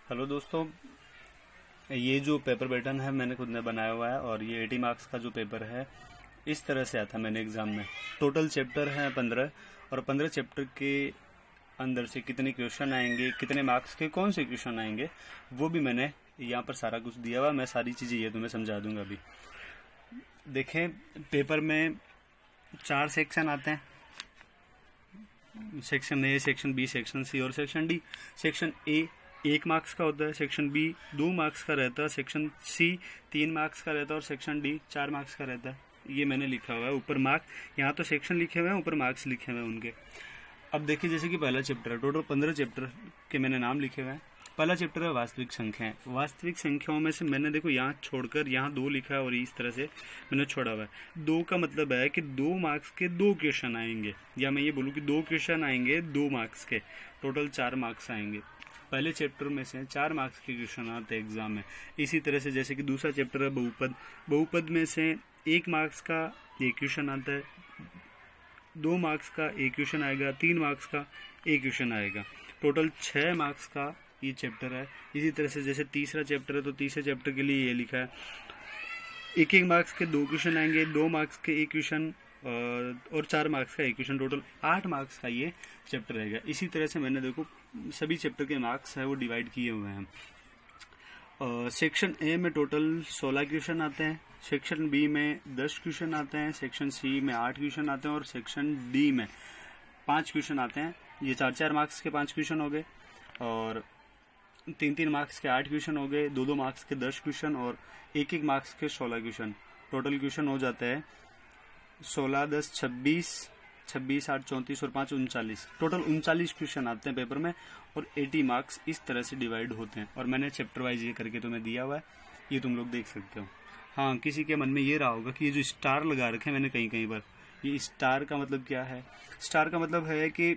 Hello दोस्तों, ये जो पेपर पैटर्न है मैंने खुद ने बनाया हुआ है और ये 80 मार्क्स का जो पेपर है इस तरह से आता मैंने एग्ज़ाम में। टोटल चैप्टर हैं 15 और 15 चैप्टर के अंदर से कितने क्वेश्चन आएंगे, कितने मार्क्स के कौन से क्वेश्चन आएंगे, वो भी मैंने यहाँ पर सारा कुछ दिया हुआ। मैं सारी चीज़ें ये तुम्हें समझा दूंगा अभी। देखें, पेपर में 4 सेक्शन आते हैं, section A, section B, section C और section D. Section A 1 marks का होता है, सेक्शन बी 2 मार्क्स का रहता है, सेक्शन सी 3 मार्क्स का रहता है और सेक्शन डी 4 मार्क्स का रहता है। ये मैंने लिखा हुआ है ऊपर मार्क्स, यहाँ तो सेक्शन लिखे हुए हैं, ऊपर मार्क्स लिखे हुए हैं उनके। अब देखिए, जैसे कि पहला चैप्टर है, टोटल 15 चैप्टर के मैंने नाम लिखे हुए हैं। पहला चैप्टर है वास्तविक संख्याएं। वास्तविक संख्याओं में से मैंने देखो यहाँ छोड़कर यहाँ 2 लिखा है और इस तरह से मैंने छोड़ा हुआ है। 2 का मतलब है कि 2 मार्क्स के 2 क्वेश्चन आएंगे, या मैं ये बोलूँ कि 2 क्वेश्चन आएंगे 2 मार्क्स के, टोटल 4 मार्क्स आएंगे। पहले चैप्टर में से 4 मार्क्स के क्वेश्चन आते हैं एग्जाम में। इसी तरह से जैसे कि दूसरा चैप्टर है बहुपद। बहुपद में से 1 मार्क्स का 1 क्वेश्चन आता है, 2 मार्क्स का 1 क्वेश्चन आएगा, 3 मार्क्स का 1 क्वेश्चन आएगा। टोटल 6 मार्क्स का ये चैप्टर है। इसी तरह से जैसे तीसरा चैप्टर है तो तीसरे चैप्टर के लिए ये लिखा है 1 मार्क्स के 2 क्वेश्चन आएंगे, 2 मार्क्स के 1 क्वेश्चन और 4 मार्क्स का 1 क्वेश्चन। टोटल 8 मार्क्स का ये चैप्टर रहेगा। इसी तरह से मैंने देखो सभी चैप्टर के मार्क्स है वो डिवाइड किए हुए हैं। सेक्शन ए में टोटल 16 क्वेश्चन आते हैं, सेक्शन बी में 10 क्वेश्चन आते हैं, सेक्शन सी में 8 क्वेश्चन आते हैं और सेक्शन डी में 5 क्वेश्चन आते हैं। ये 4-4 मार्क्स के 5 क्वेश्चन हो गए और 3-3 मार्क्स के 8 क्वेश्चन हो गए, 2-2 मार्क्स के 10 क्वेश्चन और 1-1 मार्क्स के 16 क्वेश्चन। टोटल क्वेश्चन हो जाते हैं 16, 10, 26, 26, 8, 34 और 5, 39। टोटल 39 क्वेश्चन आते हैं पेपर में और 80 मार्क्स इस तरह से डिवाइड होते हैं। और मैंने चैप्टर वाइज ये करके तुम्हें दिया हुआ है, ये तुम लोग देख सकते हो। हाँ, किसी के मन में ये रहा होगा कि ये जो स्टार लगा रखे हैं मैंने कहीं कहीं पर, ये स्टार का मतलब क्या है? स्टार का मतलब है कि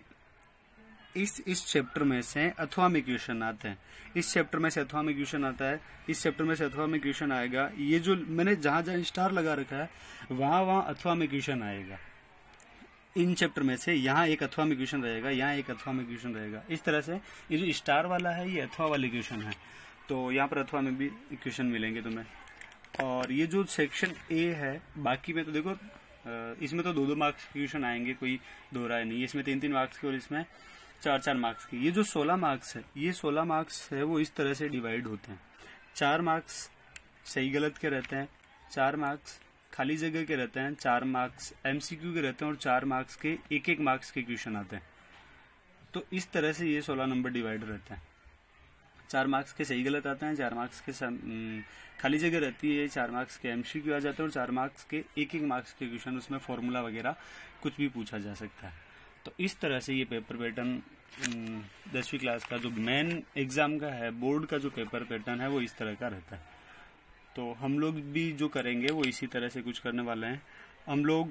इस चैप्टर में से अथवा में क्वेश्चन आते हैं, इस चैप्टर में से अथवा में क्वेश्चन आता है, इस चैप्टर में से अथवा में क्वेश्चन आएगा। ये जो मैंने जहां जहां स्टार लगा रखा है वहां वहां अथवा में क्वेश्चन आएगा। इन चैप्टर में से यहाँ एक अथवा में क्वेश्चन रहेगा, यहाँ एक अथवा में क्वेश्चन रहेगा। इस तरह से ये जो स्टार वाला है ये अथवा वाले क्वेश्चन है, तो यहाँ पर अथवा में भी क्वेश्चन मिलेंगे तुम्हें। और ये जो सेक्शन ए है, बाकी में तो देखो इसमें तो 2-2 मार्क्स के क्वेश्चन आएंगे, कोई दो राय नहीं। इसमें 3-3 मार्क्स के और इसमें 4-4 मार्क्स की। ये जो 16 मार्क्स है, ये 16 मार्क्स है वो इस तरह से डिवाइड होते हैं। 4 मार्क्स सही गलत के रहते हैं, 4 मार्क्स खाली जगह के रहते हैं, 4 मार्क्स एमसीक्यू के रहते हैं और 4 मार्क्स के 1-1 मार्क्स के क्वेश्चन आते हैं। तो इस तरह से ये 16 नंबर डिवाइड रहते हैं। 4 मार्क्स के सही गलत आते हैं, 4 मार्क्स के खाली जगह रहती है, 4 मार्क्स के एमसीक्यू आ जाते हैं और 4 मार्क्स के 1-1 मार्क्स के क्वेश्चन, उसमें फॉर्मूला वगैरह कुछ भी पूछा जा सकता है। तो इस तरह से ये पेपर पैटर्न 10वीं क्लास का जो मेन एग्जाम का है, बोर्ड का जो पेपर पैटर्न है वो इस तरह का रहता है। तो हम लोग भी जो करेंगे वो इसी तरह से कुछ करने वाले हैं। हम लोग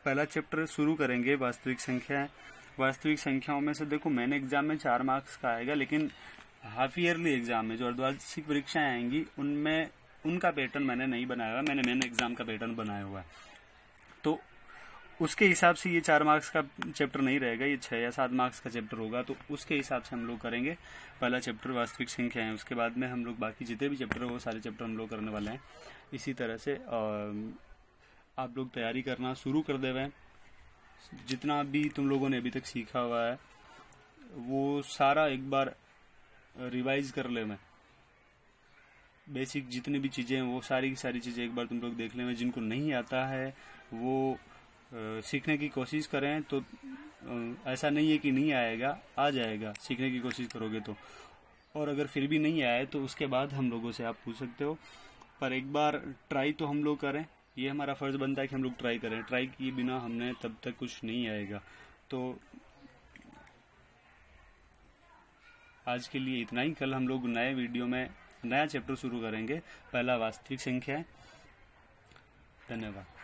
पहला चैप्टर शुरू करेंगे वास्तविक संख्या। वास्तविक संख्याओं में से देखो मेन एग्जाम में 4 मार्क्स का आएगा, लेकिन हाफ ईयरली एग्जाम में जो अर्धवार्षिक परीक्षाएं आएंगी उनमें उनका पैटर्न मैंने नहीं बनाया हुआ, मैंने मेन एग्जाम का पैटर्न बनाया हुआ है। तो उसके हिसाब से ये 4 मार्क्स का चैप्टर नहीं रहेगा, ये 6 या 7 मार्क्स का चैप्टर होगा। तो उसके हिसाब से हम लोग करेंगे। पहला चैप्टर वास्तविक संख्या है, उसके बाद में हम लोग बाकी जितने भी चैप्टर हो वो सारे चैप्टर हम लोग करने वाले हैं। इसी तरह से आप लोग तैयारी करना शुरू कर देवे। जितना भी तुम लोगों ने अभी तक सीखा हुआ है वो सारा एक बार रिवाइज कर ले। मैं बेसिक जितनी भी चीज़ें हैं वो सारी की सारी चीज़ें एक बार तुम लोग देख लें। जिनको नहीं आता है वो सीखने की कोशिश करें, तो ऐसा नहीं है कि नहीं आएगा, आ जाएगा सीखने की कोशिश करोगे तो। और अगर फिर भी नहीं आए तो उसके बाद हम लोगों से आप पूछ सकते हो, पर एक बार ट्राई तो हम लोग करें। ये हमारा फर्ज बनता है कि हम लोग ट्राई करें। ट्राई किए बिना हमने तब तक कुछ नहीं आएगा। तो आज के लिए इतना ही। कल हम लोग नए वीडियो में नया चैप्टर शुरू करेंगे, पहला वास्तविक संख्या है। धन्यवाद।